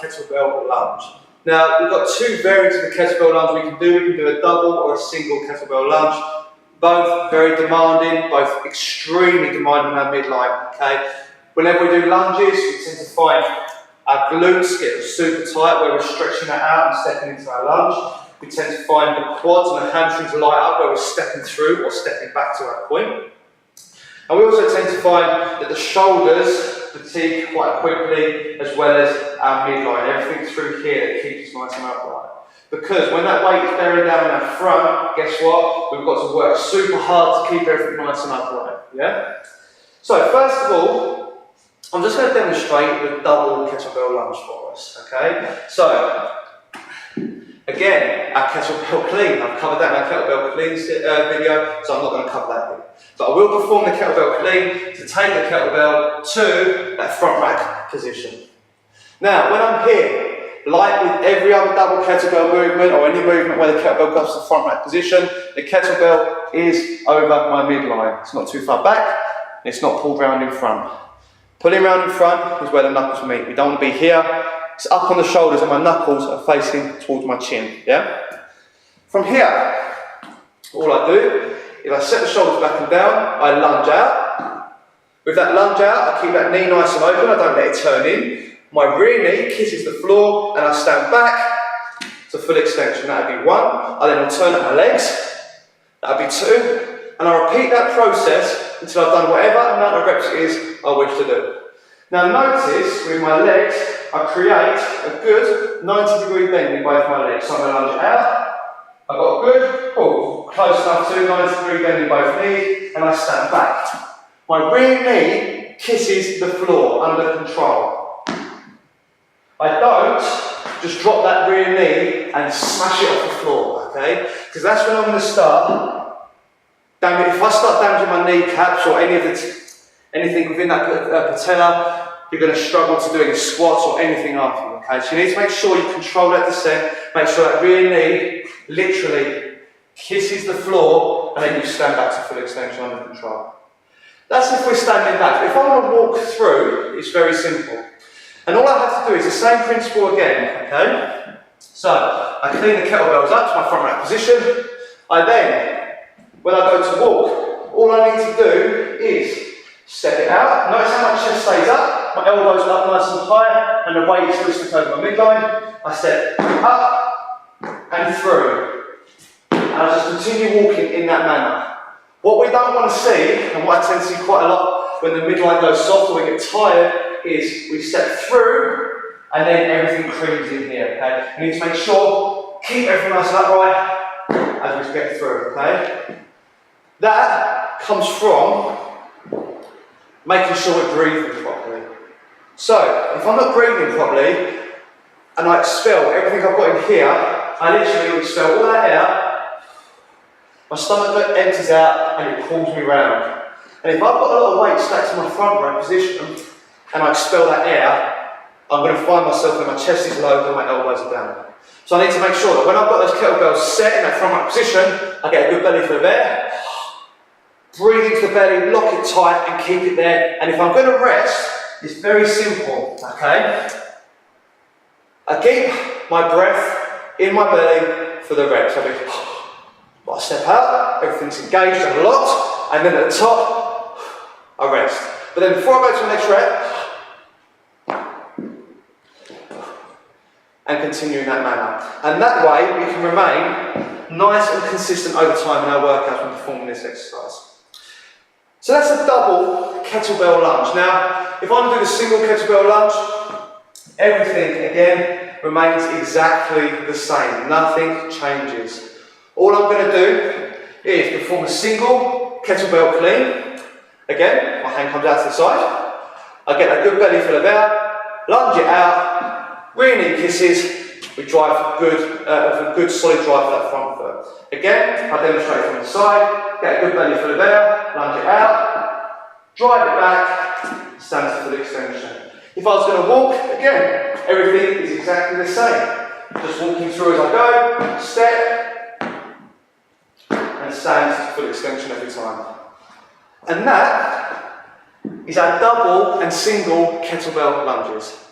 kettlebell lunge. Now, we've got two variants of the kettlebell lunge we can do. We can do a double or a single kettlebell lunge. Both very demanding, both extremely demanding on our midline, okay? Whenever we do lunges, we tend to find our glutes get super tight where we're stretching that out and stepping into our lunge. We tend to find the quads and the hamstrings light up where we're stepping through or stepping back to our point. And we also tend to find that the shoulders fatigue quite quickly, as well as our midline, everything through here that keeps us nice and upright. Because when that weight is bearing down in our front, guess what? We've got to work super hard to keep everything nice and upright, yeah? So first of all, I'm just going to demonstrate the double kettlebell lunge for us, okay? So, again, our kettlebell clean. I've covered that in our kettlebell clean video, so I'm not going to cover that here. But I will perform the kettlebell clean to take the kettlebell to that front rack position. Now, when I'm here, like with every other double kettlebell movement or any movement where the kettlebell goes to the front rack position, the kettlebell is over my midline. It's not too far back, and it's not pulled round in front. Pulling round in front is where the knuckles meet. We don't want to be here. It's up on the shoulders and my knuckles are facing towards my chin, yeah? From here, all I do is I set the shoulders back and down, I lunge out. With that lunge out, I keep that knee nice and open, I don't let it turn in. My rear knee kisses the floor and I stand back to full extension. That would be one. I then alternate my legs. That would be two. And I repeat that process until I've done whatever amount of reps it is I wish to do. Now notice, with my legs, I create a good 90-degree bend in both my legs. So I'm going to lunge out. I've got a good, close enough to 90-degree bend in both knees, and I stand back. My rear knee kisses the floor under control. I don't just drop that rear knee and smash it off the floor, okay? Because that's when I'm going to start. If I start damaging my kneecaps or anything within that patella, you're going to struggle to do any squats or anything after, okay? So you need to make sure you control that descent, make sure that rear knee literally kisses the floor, and then you stand back to full extension under control. That's if we're standing back. If I want to walk through, it's very simple. And all I have to do is the same principle again, okay? So, I clean the kettlebells up to my front rack position. I then, when I go to walk, all I need to do is step it out. Notice how my chest stays up, my elbows are up nice and high, and the weight is twisted over my midline. I step up and through. And I just continue walking in that manner. What we don't want to see, and what I tend to see quite a lot when the midline goes soft or we get tired, is we step through and then everything creams in here, okay? You need to make sure, keep everything nice and upright as we get through, okay? That comes from making sure we're breathing properly. So, if I'm not breathing properly and I expel everything I've got in here, I literally expel all that air, my stomach empties out and it pulls me round. And if I've got a lot of weight stacked in my front rack position and I expel that air, I'm going to find myself when my chest is low and my elbows are down. So I need to make sure that when I've got those kettlebells set in that front rack position, I get a good belly full of air, breathe into the belly, lock it tight and keep it there. And if I'm going to rest, it's very simple, okay? I keep my breath in my belly for the reps. I step out, everything's engaged and locked, and then at the top, I rest. But then before I go to the next rep, and continue in that manner. And that way we can remain nice and consistent over time in our workouts when performing this exercise. So that's a double kettlebell lunge. Now, if I'm doing a single kettlebell lunge, everything again remains exactly the same. Nothing changes. All I'm going to do is perform a single kettlebell clean. Again, my hand comes out to the side. I get a good belly full of air, lunge it out, rear knee kisses, we drive a good solid drive for that front foot. Again, I demonstrate from the side, get a good belly full of air, lunge it out, drive it back, stand to full extension. If I was going to walk, again, everything is exactly the same. Just walking through as I go, step, and stand to full extension every time. And that is our double and single kettlebell lunges.